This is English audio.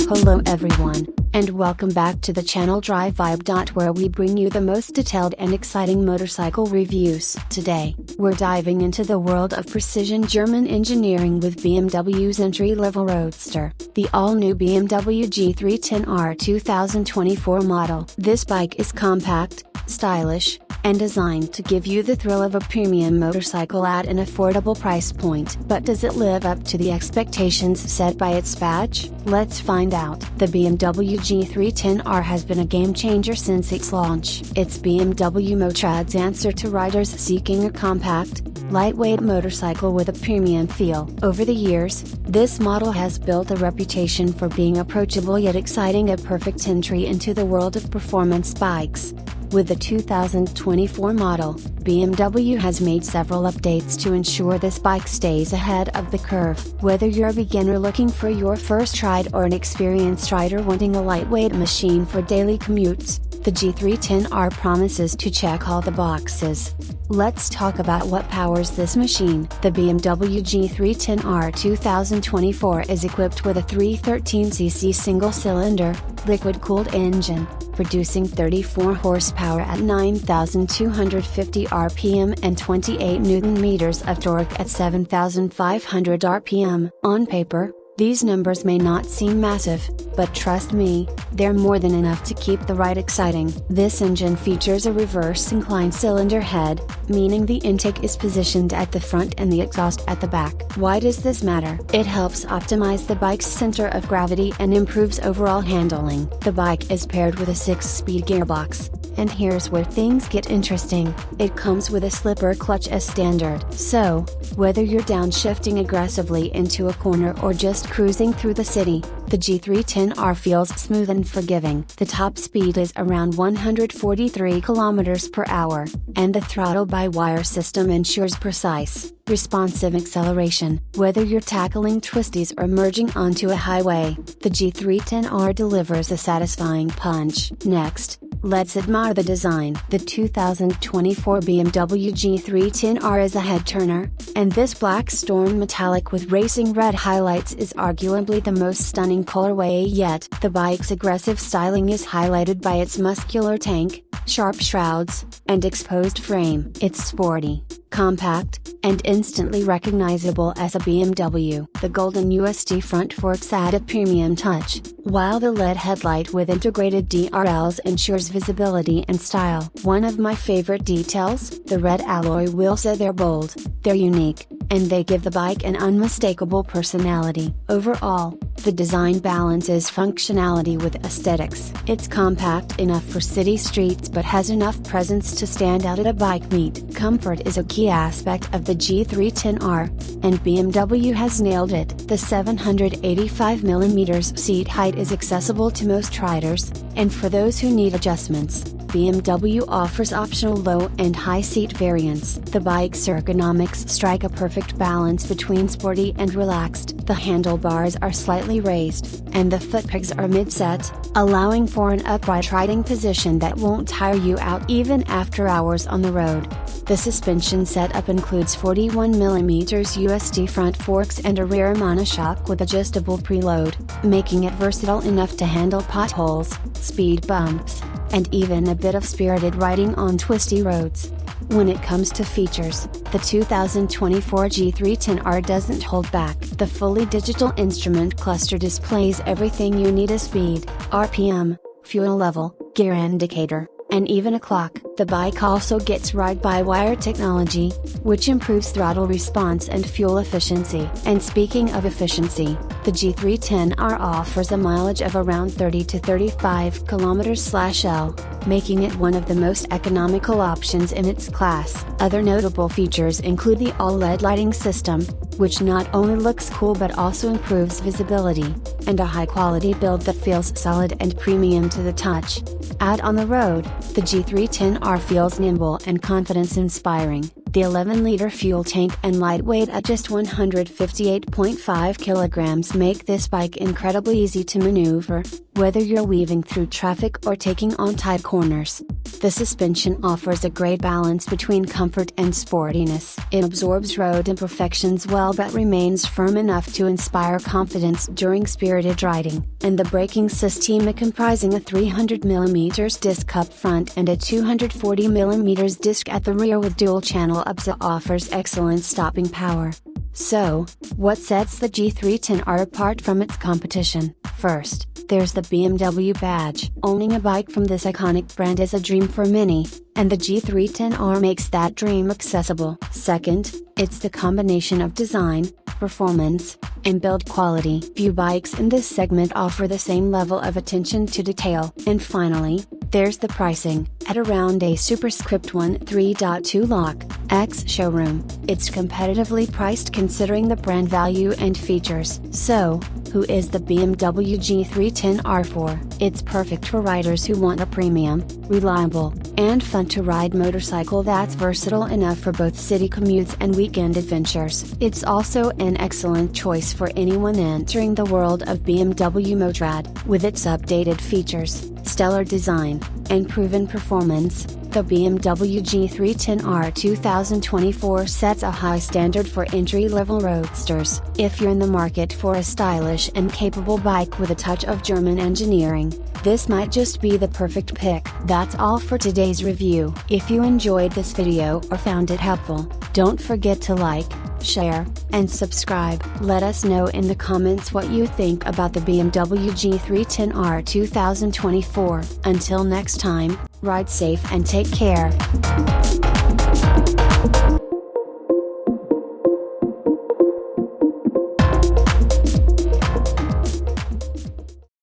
Hello everyone, and welcome back to the channel Drive Vibe. Where we bring you the most detailed and exciting motorcycle reviews. Today, we're diving into the world of precision German engineering with BMW's entry-level roadster, the all-new BMW G310R 2024 model. This bike is compact, stylish, and designed to give you the thrill of a premium motorcycle at an affordable price point. But does it live up to the expectations set by its badge? Let's find out. The BMW G310R has been a game changer since its launch. It's BMW Motörrad's answer to riders seeking a compact, lightweight motorcycle with a premium feel. Over the years, this model has built a reputation for being approachable yet exciting, a perfect entry into the world of performance bikes. With the 2024 model, BMW has made several updates to ensure this bike stays ahead of the curve. Whether you're a beginner looking for your first ride or an experienced rider wanting a lightweight machine for daily commutes, the G310R promises to check all the boxes. Let's talk about what powers this machine. The BMW G310R 2024 is equipped with a 313cc single-cylinder, liquid-cooled engine, producing 34 horsepower at 9,250 rpm and 28 Nm of torque at 7,500 rpm. On paper, these numbers may not seem massive, but trust me, they're more than enough to keep the ride exciting. This engine features a reverse inclined cylinder head, meaning the intake is positioned at the front and the exhaust at the back. Why does this matter? It helps optimize the bike's center of gravity and improves overall handling. The bike is paired with a 6-speed gearbox, and here's where things get interesting. It comes with a slipper clutch as standard. So, whether you're downshifting aggressively into a corner or just cruising through the city, the G310R feels smooth and forgiving. The top speed is around 143 km per hour, and the throttle-by-wire system ensures precise, responsive acceleration. Whether you're tackling twisties or merging onto a highway, the G310R delivers a satisfying punch. Next, let's admire the design. The 2024 BMW G310R is a head-turner, and this black storm metallic with racing red highlights is arguably the most stunning colorway yet. The bike's aggressive styling is highlighted by its muscular tank, sharp shrouds, and exposed frame. It's sporty, compact, and instantly recognizable as a BMW. The golden USD front forks add a premium touch, while the LED headlight with integrated DRLs ensures visibility and style. One of my favorite details, the red alloy wheels. They're bold, they're unique, and they give the bike an unmistakable personality. Overall, the design balances functionality with aesthetics. It's compact enough for city streets but has enough presence to stand out at a bike meet. Comfort is a key aspect of the G310R, and BMW has nailed it. The 785mm seat height is accessible to most riders, and for those who need adjustments, BMW offers optional low and high seat variants. The bike's ergonomics strike a perfect balance between sporty and relaxed. The handlebars are slightly raised, and the foot pegs are mid-set, allowing for an upright riding position that won't tire you out even after hours on the road. The suspension setup includes 41mm USD front forks and a rear monoshock with adjustable preload, making it versatile enough to handle potholes, speed bumps, and even a bit of spirited riding on twisty roads. When it comes to features, the 2024 G310R doesn't hold back. The fully digital instrument cluster displays everything you need: a speed, RPM, fuel level, gear indicator, and even a clock. The bike also gets ride-by-wire technology, which improves throttle response and fuel efficiency. And speaking of efficiency, the G310R offers a mileage of around 30 to 35 km/L, making it one of the most economical options in its class. Other notable features include the all-LED lighting system, which not only looks cool but also improves visibility, and a high-quality build that feels solid and premium to the touch. Out on the road, the G310R feels nimble and confidence-inspiring. The 11-liter fuel tank and lightweight at just 158.5 kilograms make this bike incredibly easy to maneuver, whether you're weaving through traffic or taking on tight corners. The suspension offers a great balance between comfort and sportiness. It absorbs road imperfections well but remains firm enough to inspire confidence during spirited riding. And the braking system, comprising a 300mm disc up front and a 240mm disc at the rear with dual-channel ABS, offers excellent stopping power. So, what sets the G310R apart from its competition? First, there's the BMW badge. Owning a bike from this iconic brand is a dream for many, and the G310R makes that dream accessible. Second, it's the combination of design, performance, and build quality. Few bikes in this segment offer the same level of attention to detail. And finally, there's the pricing. At around a superscript 1 3.2 lakh X showroom, it's competitively priced considering the brand value and features. So, who is the BMW G310R for? It's perfect for riders who want a premium, reliable, and fun-to-ride motorcycle that's versatile enough for both city commutes and weekend adventures. It's also an excellent choice for anyone entering the world of BMW Motorrad. With its updated features, stellar design, and proven performance, the BMW G310R 2024 sets a high standard for entry-level roadsters. If you're in the market for a stylish and capable bike with a touch of German engineering, this might just be the perfect pick. That's all for today's review. If you enjoyed this video or found it helpful, don't forget to like, share, and subscribe. Let us know in the comments what you think about the BMW G310R 2024. Until next time, ride safe and take care.